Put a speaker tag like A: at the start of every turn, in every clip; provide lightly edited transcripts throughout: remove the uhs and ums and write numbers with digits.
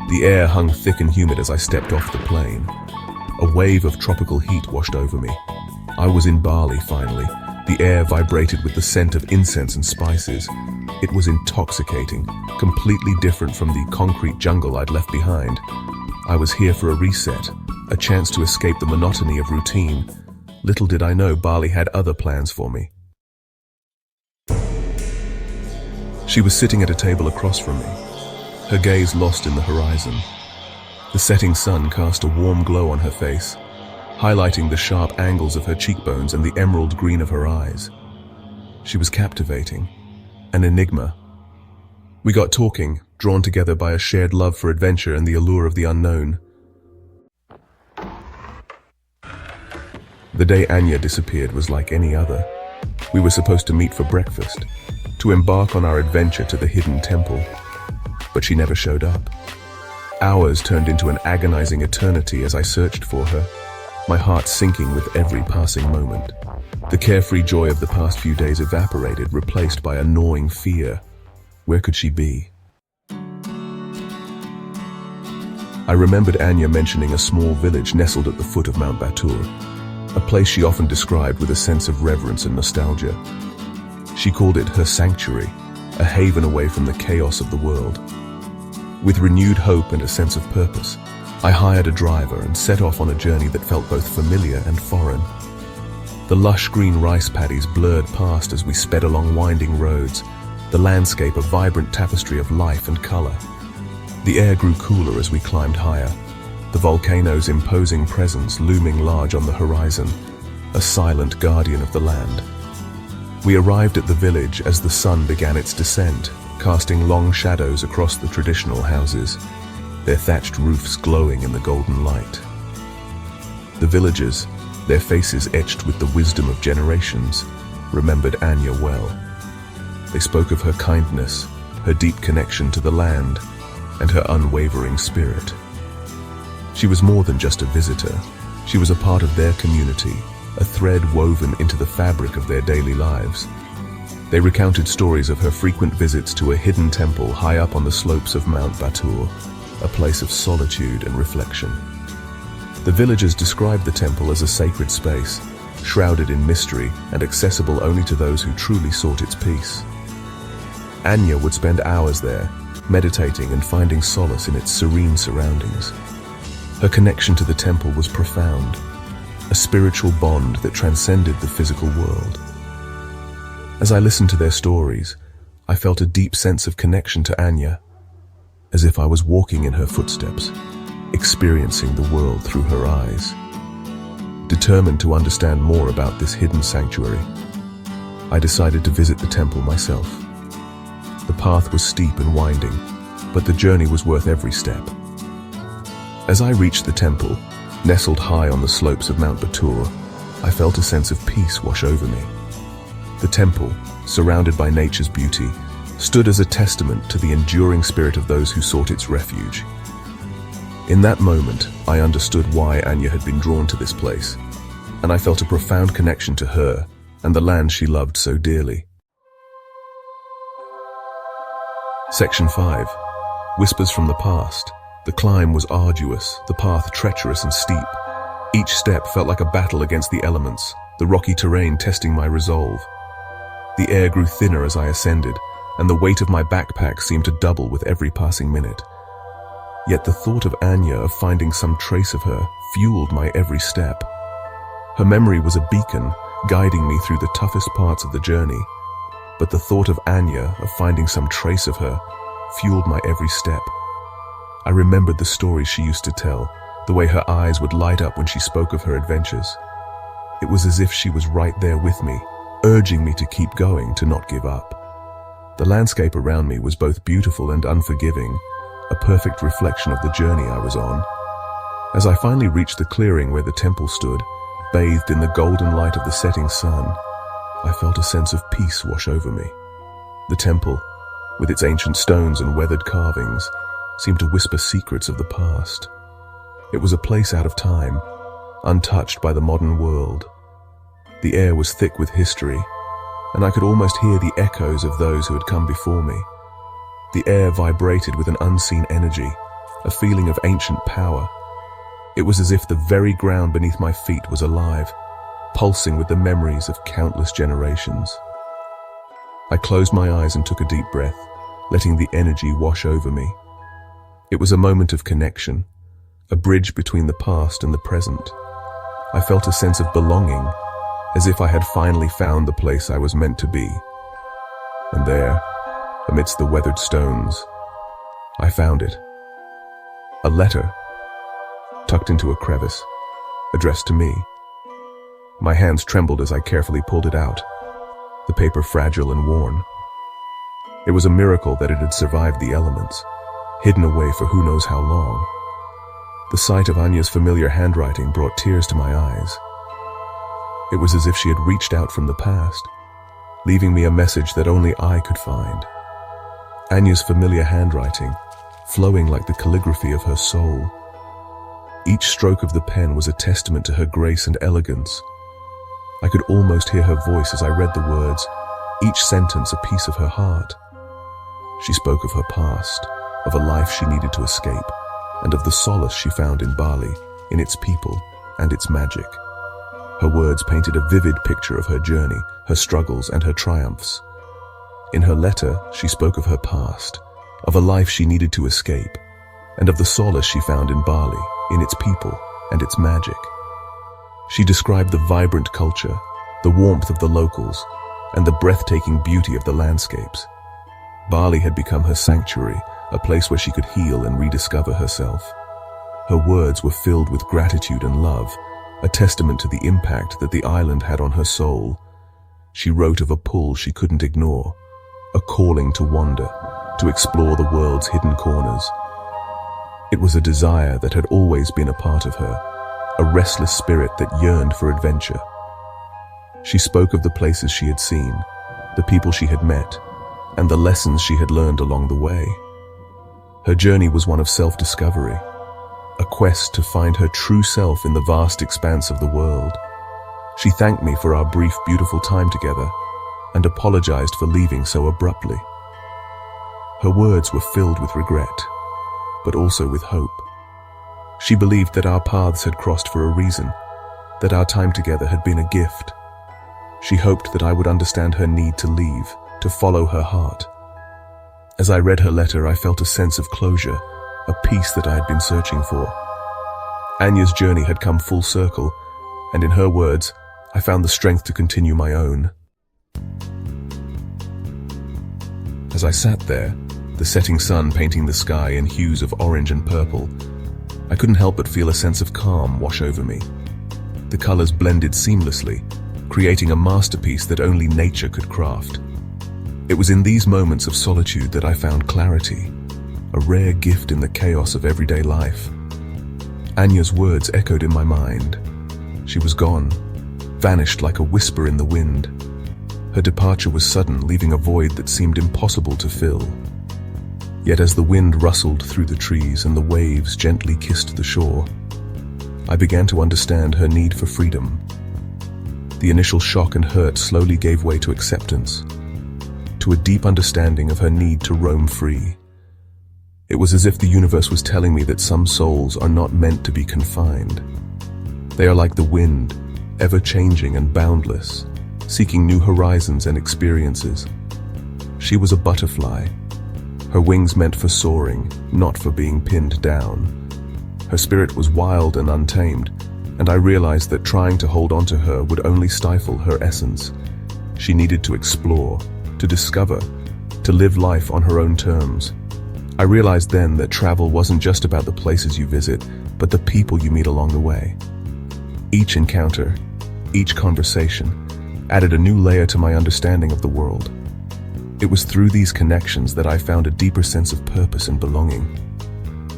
A: The air hung thick and humid as I stepped off the plane. A wave of tropical heat washed over me. I was in Bali finally. The air vibrated with the scent of incense and spices. It was intoxicating, completely different from the concrete jungle I'd left behind. I was here for a reset, a chance to escape the monotony of routine. Little did I know Bali had other plans for me. She was sitting at a table across from me, her gaze lost in the horizon. The setting sun cast a warm glow on her face, highlighting the sharp angles of her cheekbones and the emerald green of her eyes. She was captivating, an enigma. We got talking, drawn together by a shared love for adventure and the allure of the unknown. The day Anya disappeared was like any other. We were supposed to meet for breakfast, to embark on our adventure to the hidden temple, but she never showed up. Hours turned into an agonizing eternity as I searched for her, my heart sinking with every passing moment. The carefree joy of the past few days evaporated, replaced by a gnawing fear. Where could she be? I remembered Anya mentioning a small village nestled at the foot of Mount Batur, a place she often described with a sense of reverence and nostalgia. She called it her sanctuary, a haven away from the chaos of the world. With renewed hope and a sense of purpose, I hired a driver and set off on a journey that felt both familiar and foreign. The lush green rice paddies blurred past as we sped along winding roads, the landscape a vibrant tapestry of life and color. The air grew cooler as we climbed higher, the volcano's imposing presence looming large on the horizon, a silent guardian of the land. We arrived at the village as the sun began its descent, casting long shadows across the traditional houses, their thatched roofs glowing in the golden light. The villagers, their faces etched with the wisdom of generations, remembered Anya well. They spoke of her kindness, her deep connection to the land, and her unwavering spirit. She was more than just a visitor. She was a part of their community, a thread woven into the fabric of their daily lives. They recounted stories of her frequent visits to a hidden temple high up on the slopes of Mount Batur, a place of solitude and reflection. The villagers described the temple as a sacred space, shrouded in mystery and accessible only to those who truly sought its peace. Anya would spend hours there, meditating and finding solace in its serene surroundings. Her connection to the temple was profound, a spiritual bond that transcended the physical world. As I listened to their stories, I felt a deep sense of connection to Anya, as if I was walking in her footsteps, experiencing the world through her eyes. Determined to understand more about this hidden sanctuary, I decided to visit the temple myself. The path was steep and winding, but the journey was worth every step. As I reached the temple, nestled high on the slopes of Mount Batur, I felt a sense of peace wash over me. The temple, surrounded by nature's beauty, stood as a testament to the enduring spirit of those who sought its refuge. In that moment, I understood why Anya had been drawn to this place, and I felt a profound connection to her and the land she loved so dearly. Section 5. Whispers from the Past. The climb was arduous, the path treacherous and steep. Each step felt like a battle against the elements, the rocky terrain testing my resolve. The air grew thinner as I ascended, and the weight of my backpack seemed to double with every passing minute. Yet the thought of Anya, of finding some trace of her, fueled my every step. Her memory was a beacon, guiding me through the toughest parts of the journey. But the thought of Anya, of finding some trace of her, fueled my every step. I remembered the stories she used to tell, the way her eyes would light up when she spoke of her adventures. It was as if she was right there with me, urging me to keep going, to not give up. The landscape around me was both beautiful and unforgiving, a perfect reflection of the journey I was on. As I finally reached the clearing where the temple stood, bathed in the golden light of the setting sun, I felt a sense of peace wash over me. The temple, with its ancient stones and weathered carvings, seemed to whisper secrets of the past. It was a place out of time, untouched by the modern world. The air was thick with history, and I could almost hear the echoes of those who had come before me. The air vibrated with an unseen energy, a feeling of ancient power. It was as if the very ground beneath my feet was alive, pulsing with the memories of countless generations. I closed my eyes and took a deep breath, letting the energy wash over me. It was a moment of connection, a bridge between the past and the present. I felt a sense of belonging, as if I had finally found the place I was meant to be. And there, amidst the weathered stones, I found it. A letter, tucked into a crevice, addressed to me. My hands trembled as I carefully pulled it out, the paper fragile and worn. It was a miracle that it had survived the elements, hidden away for who knows how long. The sight of Anya's familiar handwriting brought tears to my eyes. It was as if she had reached out from the past, leaving me a message that only I could find. Anya's familiar handwriting, flowing like the calligraphy of her soul. Each stroke of the pen was a testament to her grace and elegance. I could almost hear her voice as I read the words, each sentence a piece of her heart. She spoke of her past, of a life she needed to escape, and of the solace she found in Bali, in its people and its magic. Her words painted a vivid picture of her journey, her struggles and her triumphs. In her letter, she spoke of her past, of a life she needed to escape, and of the solace she found in Bali, in its people and its magic. She described the vibrant culture, the warmth of the locals, and the breathtaking beauty of the landscapes. Bali had become her sanctuary, a place where she could heal and rediscover herself. Her words were filled with gratitude and love, a testament to the impact that the island had on her soul. She wrote of a pull she couldn't ignore, a calling to wander, to explore the world's hidden corners. It was a desire that had always been a part of her, a restless spirit that yearned for adventure. She spoke of the places she had seen, the people she had met, and the lessons she had learned along the way. Her journey was one of self-discovery, a quest to find her true self in the vast expanse of the world. She thanked me for our brief, beautiful time together and apologized for leaving so abruptly. Her words were filled with regret, but also with hope. She believed that our paths had crossed for a reason, that our time together had been a gift. She hoped that I would understand her need to leave, to follow her heart. As I read her letter, I felt a sense of closure, a peace that I had been searching for. Anya's journey had come full circle, and in her words, I found the strength to continue my own. As I sat there, the setting sun painting the sky in hues of orange and purple, I couldn't help but feel a sense of calm wash over me. The colors blended seamlessly, creating a masterpiece that only nature could craft. It was in these moments of solitude that I found clarity, a rare gift in the chaos of everyday life. Anya's words echoed in my mind. She was gone, vanished like a whisper in the wind. Her departure was sudden, leaving a void that seemed impossible to fill. Yet as the wind rustled through the trees and the waves gently kissed the shore, I began to understand her need for freedom. The initial shock and hurt slowly gave way to acceptance, to a deep understanding of her need to roam free. It was as if the universe was telling me that some souls are not meant to be confined. They are like the wind, ever-changing and boundless, seeking new horizons and experiences. She was a butterfly, her wings meant for soaring, not for being pinned down. Her spirit was wild and untamed, and I realized that trying to hold on to her would only stifle her essence. She needed to explore, to discover, to live life on her own terms. I realized then that travel wasn't just about the places you visit, but the people you meet along the way. Each encounter, each conversation, added a new layer to my understanding of the world. It was through these connections that I found a deeper sense of purpose and belonging.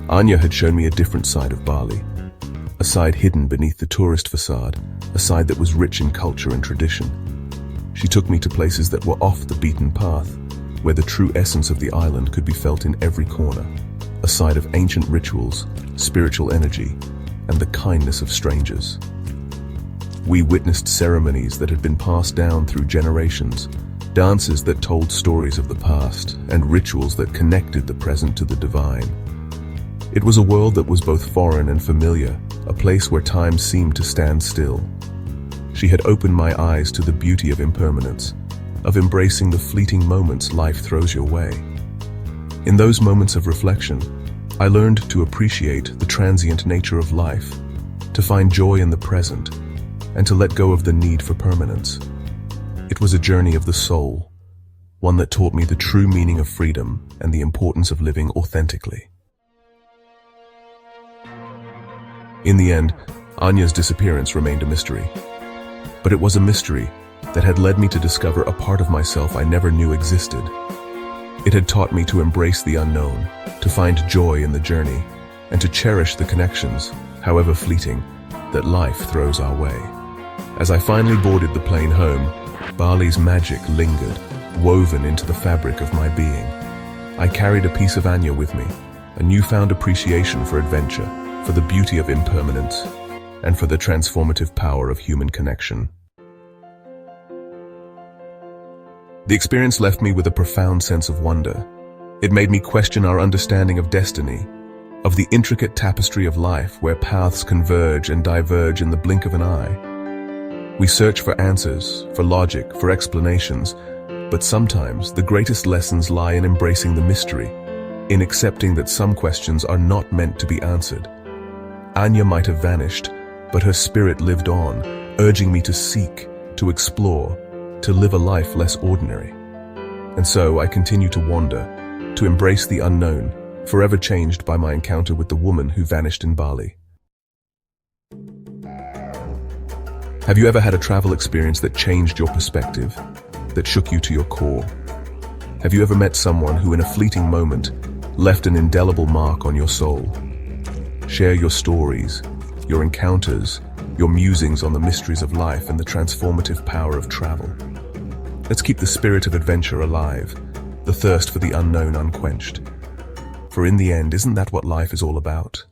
A: Anya had shown me a different side of Bali, a side hidden beneath the tourist facade, a side that was rich in culture and tradition. She took me to places that were off the beaten path, where the true essence of the island could be felt in every corner, a side of ancient rituals, spiritual energy, and the kindness of strangers. We witnessed ceremonies that had been passed down through generations, dances that told stories of the past, and rituals that connected the present to the divine. It was a world that was both foreign and familiar, a place where time seemed to stand still. She had opened my eyes to the beauty of impermanence, of embracing the fleeting moments life throws your way. In those moments of reflection, I learned to appreciate the transient nature of life, to find joy in the present, and to let go of the need for permanence. It was a journey of the soul, one that taught me the true meaning of freedom and the importance of living authentically. In the end, Anya's disappearance remained a mystery. But it was a mystery that had led me to discover a part of myself I never knew existed. It had taught me to embrace the unknown, to find joy in the journey, and to cherish the connections, however fleeting, that life throws our way. As I finally boarded the plane home, Bali's magic lingered, woven into the fabric of my being. I carried a piece of Anya with me, a newfound appreciation for adventure, for the beauty of impermanence, and for the transformative power of human connection. The experience left me with a profound sense of wonder. It made me question our understanding of destiny, of the intricate tapestry of life where paths converge and diverge in the blink of an eye. We search for answers, for logic, for explanations, but sometimes the greatest lessons lie in embracing the mystery, in accepting that some questions are not meant to be answered. Anya might have vanished, but her spirit lived on, urging me to seek, to explore, to live a life less ordinary. And so I continue to wander, to embrace the unknown, forever changed by my encounter with the woman who vanished in Bali. Have you ever had a travel experience that changed your perspective, that shook you to your core? Have you ever met someone who in a fleeting moment left an indelible mark on your soul? Share your stories, your encounters, your musings on the mysteries of life and the transformative power of travel. Let's keep the spirit of adventure alive, the thirst for the unknown unquenched. For in the end, isn't that what life is all about?